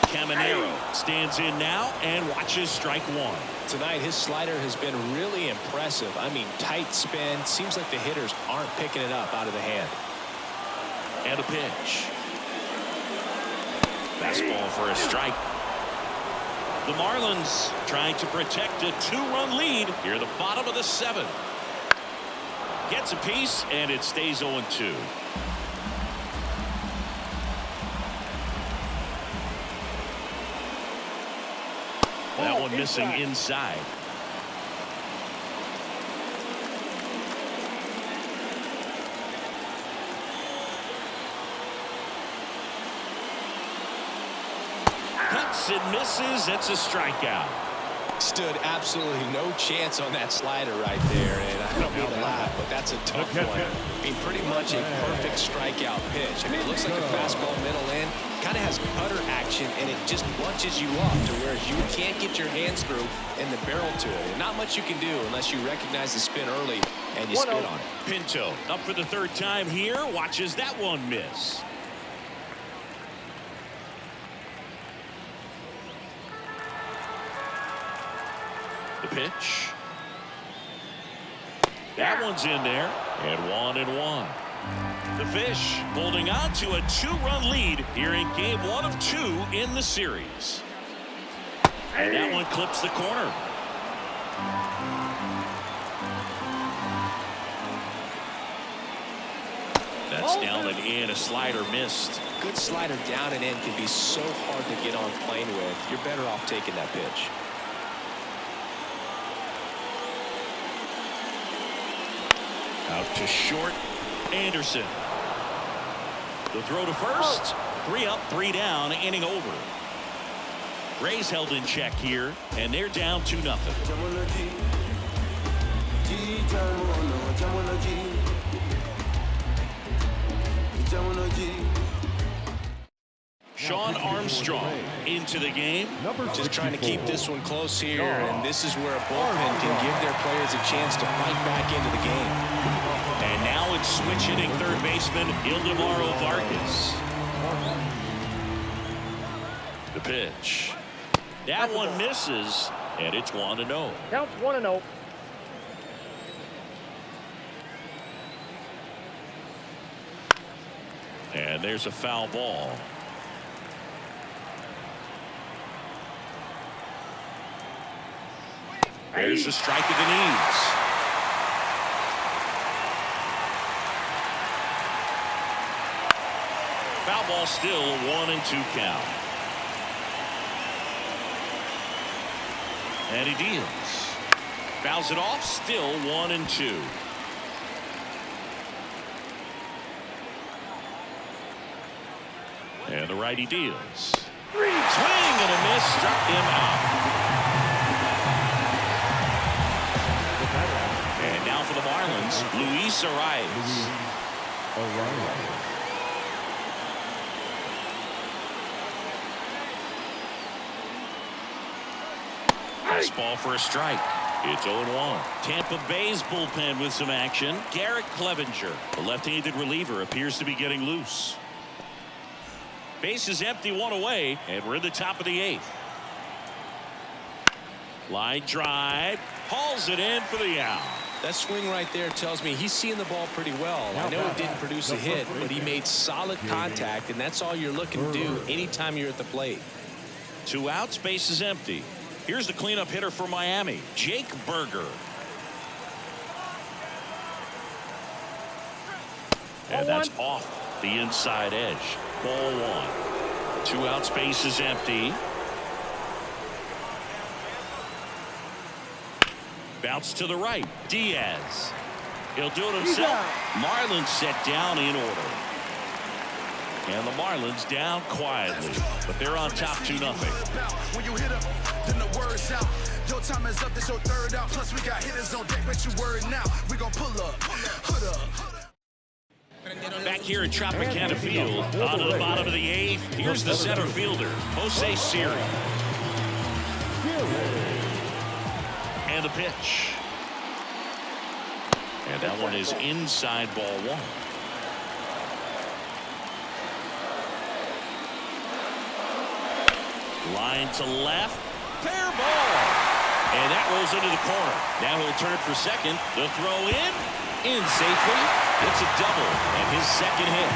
Caminero stands in now and watches strike 1. Tonight, his slider has been really impressive. I mean, tight spin. Seems like the hitters aren't picking it up out of the hand. And a pitch. Fastball for a strike. The Marlins trying to protect a 2-run lead here at the bottom of the 7th. Gets a piece, and it stays 0-2. That one missing inside. Cuts and misses. That's a strikeout. Stood absolutely no chance on that slider right there, and I don't mean to laugh, but that's a tough one. I mean, pretty much a perfect strikeout pitch. I mean, it looks like a fastball middle in, kind of has cutter action, and it just bunches you up to where you can't get your hands through and the barrel to it. And not much you can do unless you recognize the spin early and you spit on it. Pinto up for the 3rd time here. Watches that one miss. The pitch. That one's in there. And 1-1. The Fish holding on to a 2-run lead here in game 1 of 2 in the series. And that one clips the corner. That's down and in. A slider missed. Good slider down and in can be so hard to get on plane with. You're better off taking that pitch. Out to short. Anderson. The throw to first. 3 up, 3 down. Inning over. Rays held in check here, and they're down 2-0. Sean Armstrong into the game. Just trying to keep this one close here, and this is where a bullpen can give their players a chance to fight back into the game. And now it's switch hitting third baseman Ildemaro Vargas. The pitch. That one misses, and it's 1-0. Counts 1-0. And there's a foul ball. There's a strike at the knees. Foul ball still, 1-2 count. And he deals. Fouls it off, still 1-2. And the righty deals. Swing and a miss, struck him out. And now for the Marlins, Luis Arias. Fastball for a strike. It's 0-1. Tampa Bay's bullpen with some action. Garrett Clevenger, the left-handed reliever, appears to be getting loose. Base is empty, one away, and we're in the top of the 8th. Line drive, hauls it in for the out. That swing right there tells me he's seeing the ball pretty well. I know it didn't produce a hit, but he made solid contact, and that's all you're looking to do anytime you're at the plate. 2 outs, base is empty. Here's the cleanup hitter for Miami, Jake Berger. And that's off the inside edge. Ball 1. 2 outs, base is empty. Bounce to the right. Diaz. He'll do it himself. Marlins set down in order. And the Marlins down quietly, but they're on top 2-0. When you hit up, then the word's out. Your time is up, this your third out. Plus we got hitters on deck, bet you word now. We gon' pull up, hood up. Back here at Tropicana Field, on to the bottom of the 8th. Here's the center fielder, Jose Siri. And the pitch. And that one is inside, ball 1. Line to left. Fair ball. And that rolls into the corner. Now he'll turn for second. The throw in safely. It's a double and his second hit.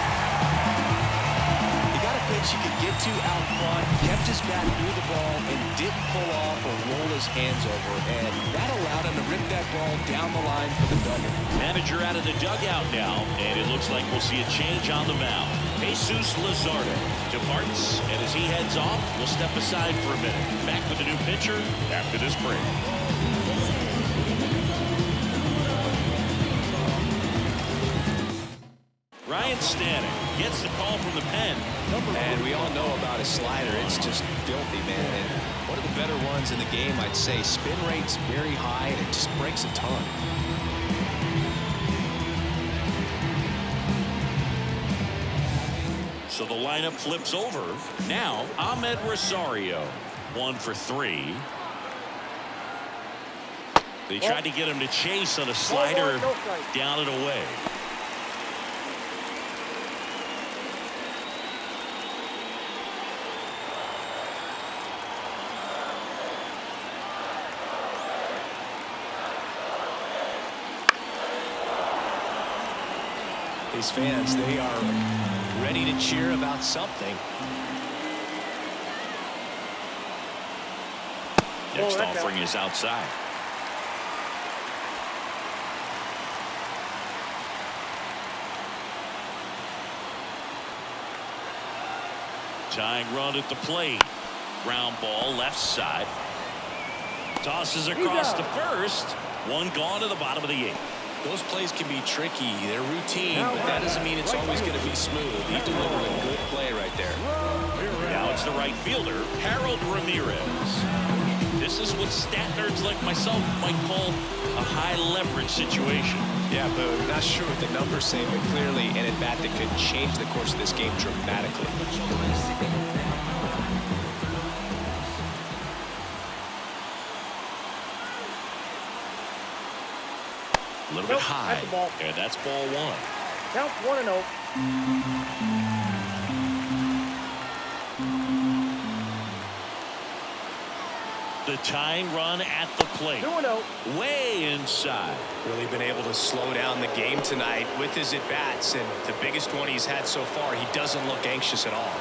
He got a pitch he could get to out front, kept his bat near the ball, and didn't pull off or roll his hands over. And that allowed him to rip that ball down the line for the dugout. Manager out of the dugout now, and it looks like we'll see a change on the mound. Jesus Luzardo departs, and as he heads off, we'll step aside for a minute. Back with a new pitcher after this break. Ryan Stanek gets the call from the pen. And we all know about his slider. It's just filthy, man. And one of the better ones in the game, I'd say. Spin rate's very high, and it just breaks a ton. So the lineup flips over. Now, Ahmed Rosario, 1 for 3. They tried to get him to chase on a slider, down and away. These fans, they are ready to cheer about something. Next offering is outside. Tying run at the plate. Ground ball left side. Tosses across to first. One gone to the bottom of the 8th. Those plays can be tricky. They're routine, but that doesn't mean it's always going to be smooth. He delivered a good play right there. Now it's the right fielder, Harold Ramirez. This is what stat nerds like myself might call a high leverage situation. Yeah, but I'm not sure what the numbers say, but clearly an at-bat that could change the course of this game dramatically. A little bit high, and that's ball one. Count 1-0. The tying run at the plate. 2-0. Way inside. Really been able to slow down the game tonight with his at-bats, and the biggest one he's had so far, he doesn't look anxious at all.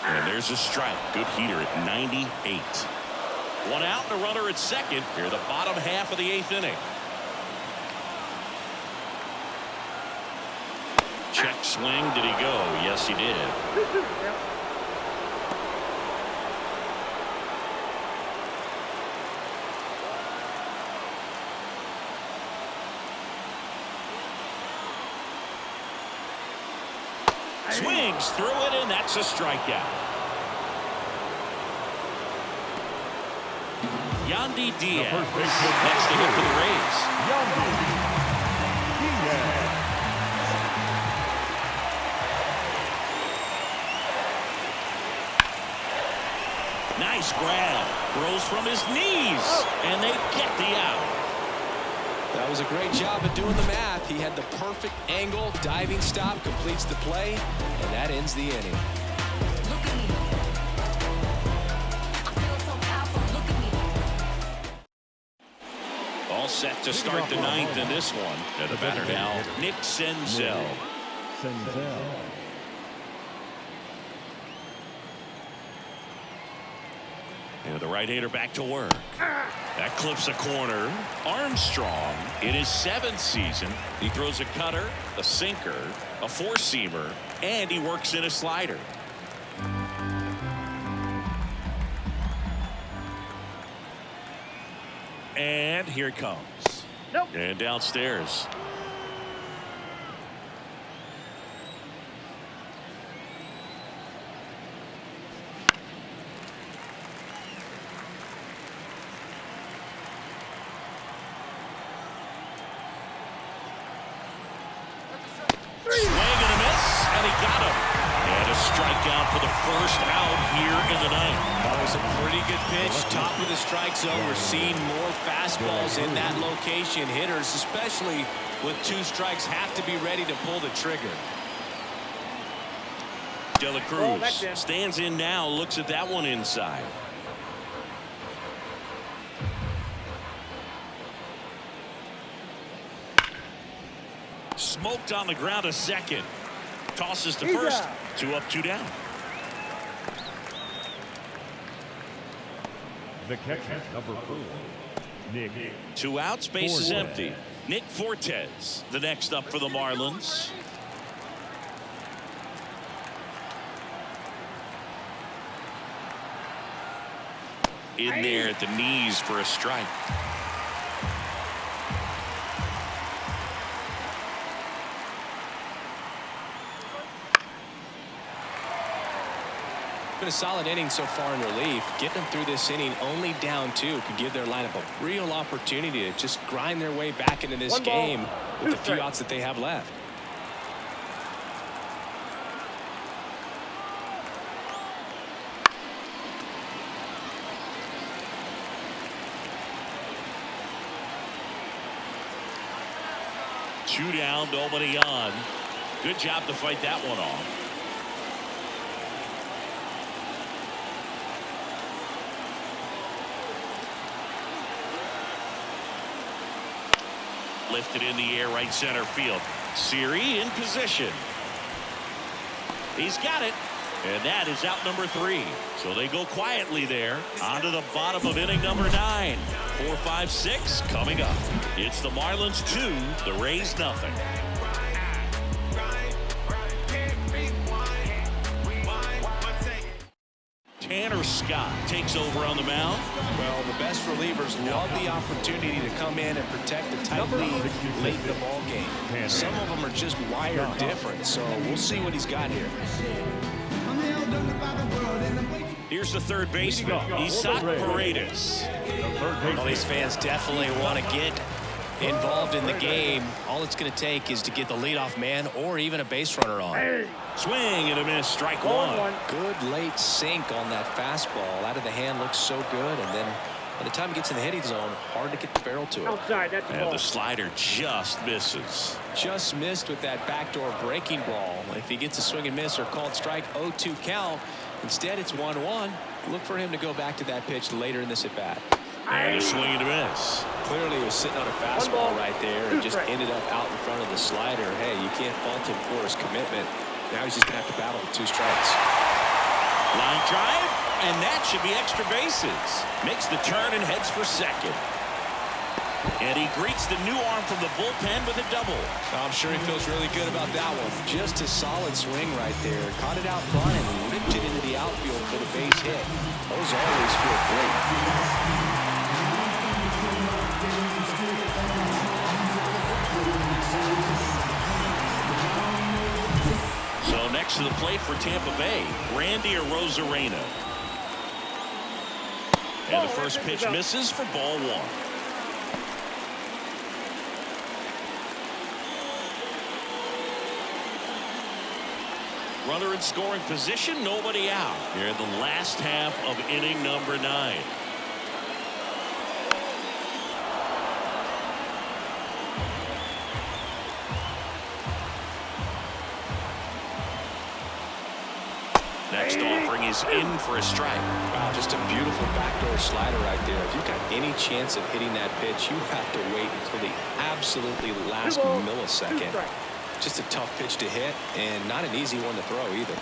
And there's a strike. Good heater at 98. One out and a runner at second. Here the bottom half of the 8th inning. Check swing. Did he go? Yes, he did. Swings through it, and that's a strikeout. Yandy Diaz next to hit for the Rays. Yandy Diaz. Nice grab. Throws from his knees, and they get the out. That was a great job of doing the math. He had the perfect angle, diving stop, completes the play, and that ends the inning. All set to start the 9th in this one. And the batter now, Nick Senzel. And the right-hander back to work. That clips a corner. Armstrong in his 7th season. He throws a cutter, a sinker, a four-seamer, and he works in a slider. And here it comes. Nope. And downstairs. Swing and a miss, and he got him. And a strikeout for the first out here in the 9th. That was a pretty good pitch. Top of the strike zone. We're seeing more fastballs in that location. Hitters, especially with 2 strikes, have to be ready to pull the trigger. De La Cruz stands in now, looks at that one inside. Smoked on the ground a second. Tosses to first. 2 up, 2 down. The catcher, number 4, Nick. 2 outs, base is empty. Nick Fortes, the next up for the Marlins. In there at the knees for a strike. Been a solid inning so far in relief. Getting them through this inning only down 2 could give their lineup a real opportunity to just grind their way back into this game with the few outs that they have left. Two down, nobody on. Good job to fight that one off. Lifted in the air, right center field. Siri in position. He's got it. And that is out number 3. So they go quietly there. On to the bottom of inning number 9. 4, 5, 6 coming up. It's the Marlins 2, the Rays nothing. Tanner Scott takes over on the mound. Well, the best relievers love the opportunity to come in and protect the tight lead late in the ball game. Some of them are just wired different, so we'll see what he's got here. Here's the third baseman, Isaac Paredes. Well, these fans definitely want to get involved in the game. All it's going to take is to get the leadoff man or even a base runner on. Swing and a miss, strike one. Good late sink on that fastball. Out of the hand looks so good, and then by the time it gets in the hitting zone, hard to get the barrel to it. Outside, that's And the slider just misses. Just missed with that backdoor breaking ball. If he gets a swing and miss or called strike, 0-2 count. Instead, it's 1-1. Look for him to go back to that pitch later in this at-bat. And a swing and a miss. Clearly, he was sitting on a fastball right there and just ended up out in front of the slider. Hey, you can't fault him for his commitment. Now he's just going to have to battle with 2 strikes. Line drive, and that should be extra bases. Makes the turn and heads for second. And he greets the new arm from the bullpen with a double. I'm sure he feels really good about that one. Just a solid swing right there. Caught it out front and ripped it into the outfield for the base hit. Those always feel great. So next to the plate for Tampa Bay, Randy Arozarena. And the first pitch misses for ball 1. Runner in scoring position, nobody out. Here in the last half of inning number 9. Next offering is in for a strike. Wow, just a beautiful backdoor slider right there. If you've got any chance of hitting that pitch, you have to wait until the absolutely last millisecond. Just a tough pitch to hit and not an easy one to throw either.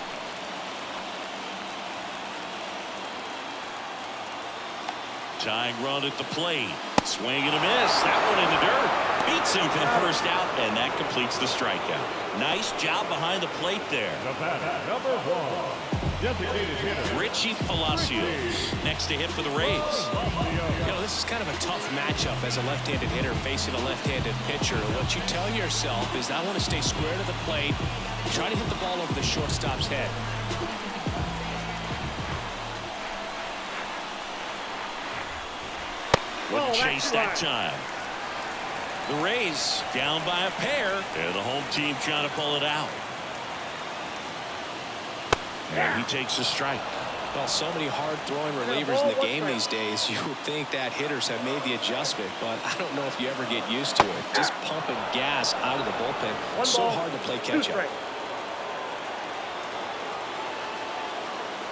Tying run at the plate. Swing and a miss. That one in the dirt. Beats him for the first out, and that completes the strikeout. Nice job behind the plate there. The batter, number 1, designated hitter Richie Palacios next to hit for the Rays. You know, this is kind of a tough matchup as a left-handed hitter facing a left-handed pitcher. What you tell yourself is, I want to stay square to the plate, try to hit the ball over the shortstop's head. Wouldn't chase that time. The Rays down by a pair, and the home team trying to pull it out. And he takes a strike. Well, so many hard-throwing relievers in the game these days, you would think that hitters have made the adjustment, but I don't know if you ever get used to it. Just pumping gas out of the bullpen. So hard to play catch-up.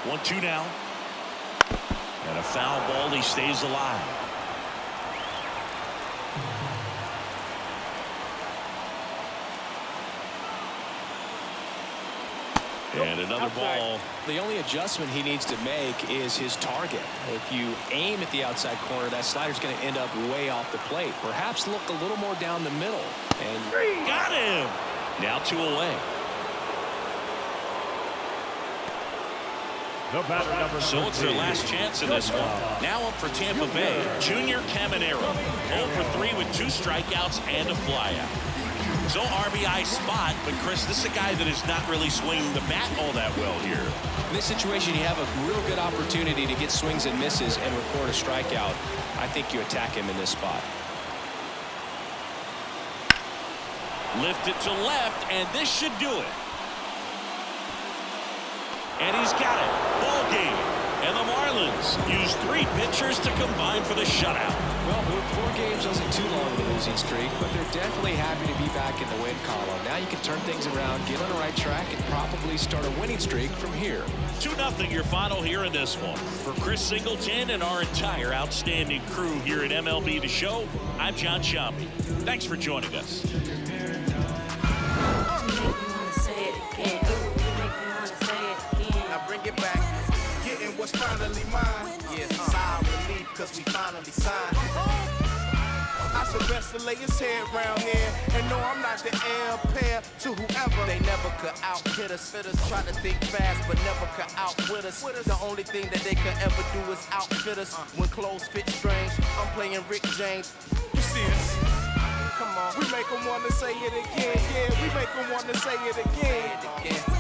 1-2 now. And a foul ball, he stays alive. And another ball. The only adjustment he needs to make is his target. If you aim at the outside corner, that slider's going to end up way off the plate. Perhaps look a little more down the middle. And got him. Now 2 away. The batter, number So it's their last chance in this one. Now up for Tampa Bay, Junior Caminero. 0 for 3 with 2 strikeouts and a flyout. So RBI spot, but Chris, this is a guy that is not really swinging the bat all that well here. in this situation, you have a real good opportunity to get swings and misses and record a strikeout. I think you attack him in this spot. Lift it to left, and this should do it. And he's got it. Ball game. And the Marlins use 3 pitchers to combine for the shutout. Well, 4 games wasn't too long of a losing streak, but they're definitely happy to be back in the win column. Now you can turn things around, get on the right track, and probably start a winning streak from here. 2-0 your final here in this one. For Chris Singleton and our entire outstanding crew here at MLB The Show, I'm John Shambi. Thanks for joining us. Now bring it back. Getting what's finally mine. Yeah, sigh relief, cause we finally signed. I the best to lay his head round here. And no, I'm not the heir apparent to whoever. They never could out-hit us. Fitters try to think fast, but never could outwit us. The only thing that they could ever do is outfit us. When clothes fit strange, I'm playing Rick James. You see us? Come on. We make them want to say it again, yeah. We make them want to say it again.